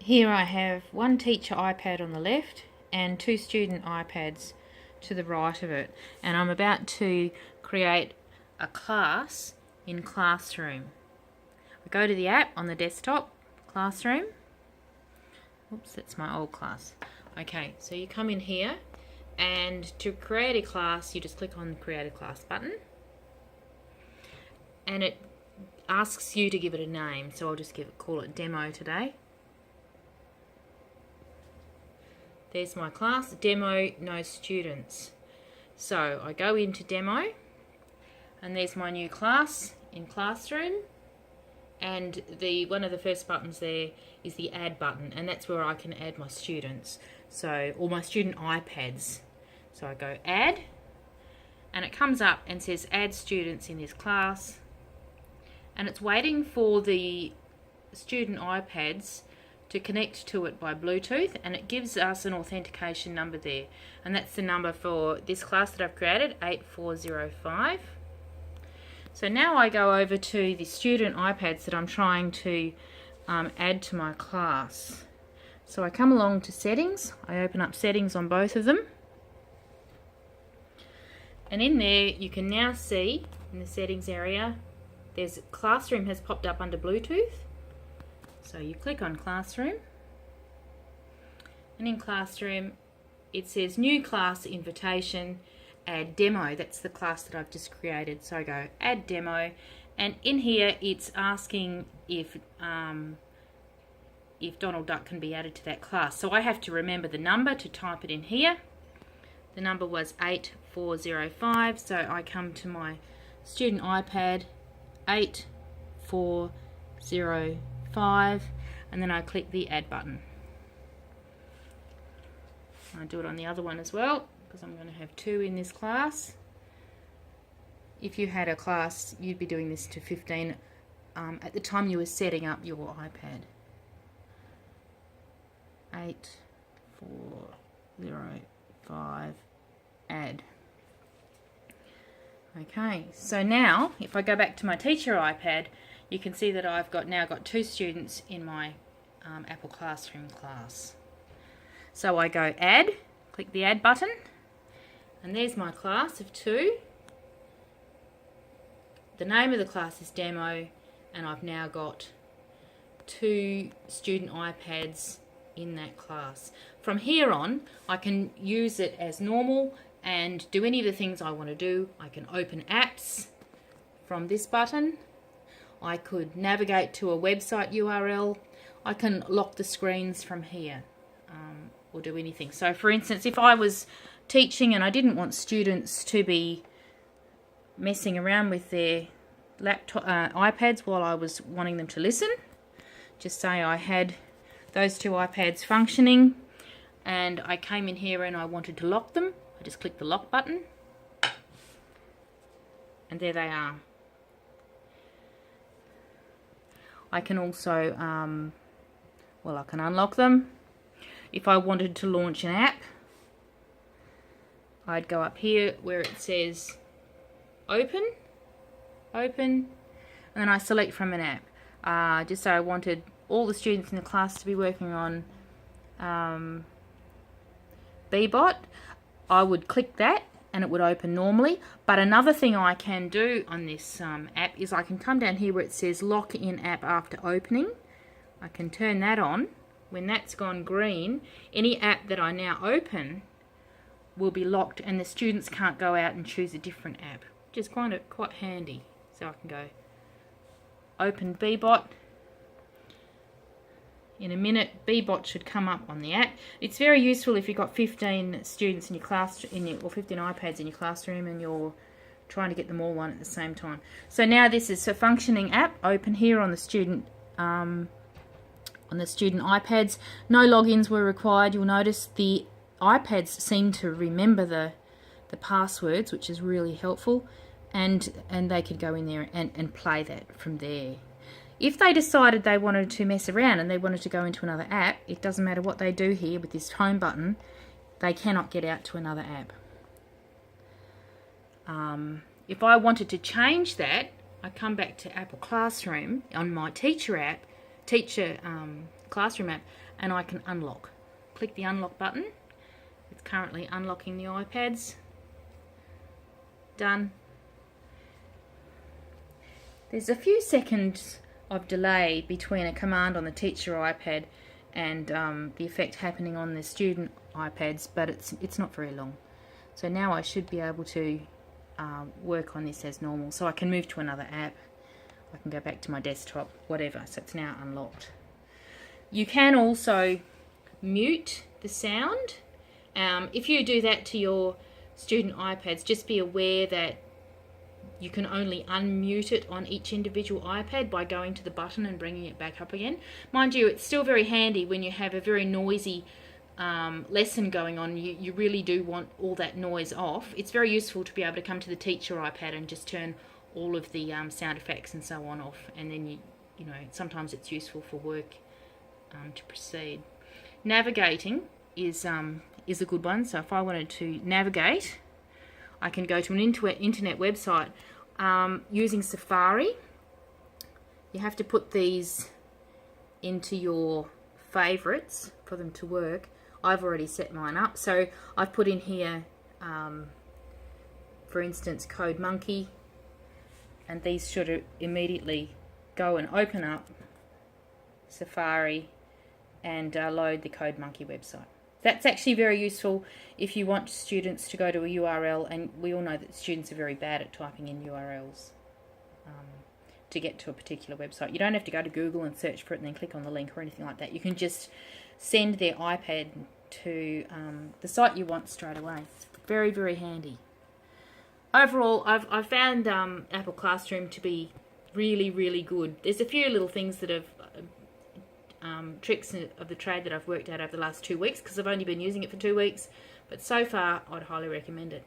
Here I have one teacher iPad on the left and two student iPads to the right of it, and I'm about to create a class in Classroom. I go to the app on the desktop, Classroom. Oops, that's my old class. Okay, so you come in here, and to create a class you just click on the Create a Class button, and it asks you to give it a name, so I'll just call it Demo today. There's my class, Demo, no students. So I go into Demo, and there's my new class in Classroom, and one of the first buttons there is the Add button, and that's where I can add my students, or my student iPads. So I go Add, and it comes up and says Add students in this class, and it's waiting for the student iPads to connect to it by Bluetooth, and it gives us an authentication number there, and that's the number for this class that I've created, 8405. So now I go over to the student iPads that I'm trying to add to my class. So I come along to Settings, I open up Settings on both of them, and in there you can now see in the Settings area there's Classroom has popped up under Bluetooth. So you click on Classroom, and in Classroom it says New Class Invitation, Add Demo. That's the class that I've just created. So I go Add Demo, and in here it's asking if Donald Duck can be added to that class. So I have to remember the number to type it in here. The number was 8405, so I come to my student iPad, 8405, and then I click the Add button. I do it on the other one as well, because I'm going to have two in this class. If you had a class, you'd be doing this to 15 at the time you were setting up your iPad. 8405, Add. Okay, so now if I go back to my teacher iPad, you can see that I've now got two students in my Apple Classroom class. So I go Add, click the Add button, and there's my class of two. The name of the class is Demo, and I've now got two student iPads in that class. From here on, I can use it as normal and do any of the things I want to do. I can open apps from this button. I could navigate to a website URL. I can lock the screens from here, or do anything. So for instance, if I was teaching and I didn't want students to be messing around with their laptop iPads while I was wanting them to listen, just say I had those two iPads functioning and I came in here and I wanted to lock them, I just click the lock button, and there they are. I can also, I can unlock them. If I wanted to launch an app, I'd go up here where it says Open, and then I select from an app. Just say I wanted all the students in the class to be working on Bebot. I would click that and it would open normally. But another thing I can do on this app is I can come down here where it says Lock in App After Opening. I can turn that on. When that's gone green, any app that I now open will be locked and the students can't go out and choose a different app, which is quite handy. So I can go Open Bebot. In a minute, Bebot should come up on the app. It's very useful if you've got 15 students in your class, or 15 iPads in your classroom, and you're trying to get them all on at the same time. So now this is a functioning app. Open here on the student iPads. No logins were required. You'll notice the iPads seem to remember the passwords, which is really helpful, and they could go in there and play that from there. If they decided they wanted to mess around and they wanted to go into another app, it doesn't matter what they do here with this home button, they cannot get out to another app. If I wanted to change that, I come back to Apple Classroom on my teacher app, Classroom app, and I can unlock. Click the unlock button. It's currently unlocking the iPads. Done. There's a few seconds of delay between a command on the teacher iPad and the effect happening on the student iPads, but it's not very long. So now I should be able to work on this as normal. So I can move to another app. I can go back to my desktop, whatever. So it's now unlocked. You can also mute the sound. If you do that to your student iPads, just be aware that you can only unmute it on each individual iPad by going to the button and bringing it back up again. Mind you, it's still very handy when you have a very noisy lesson going on. You really do want all that noise off. It's very useful to be able to come to the teacher iPad and just turn all of the sound effects and so on off, and then you know, sometimes it's useful for work to proceed. Navigating is a good one. So if I wanted to navigate, I can go to an internet website using Safari. You have to put these into your favorites for them to work. I've already set mine up, so I've put in here, for instance, Code Monkey, and these should immediately go and open up Safari and load the Code Monkey website. That's actually very useful if you want students to go to a URL, and we all know that students are very bad at typing in URLs to get to a particular website. You don't have to go to Google and search for it and then click on the link or anything like that. You can just send their iPad to the site you want straight away. It's very, very handy. Overall, I've found Apple Classroom to be really, really good. There's a few little things that have tricks of the trade that I've worked out over the last 2 weeks, because I've only been using it for 2 weeks, but so far I'd highly recommend it.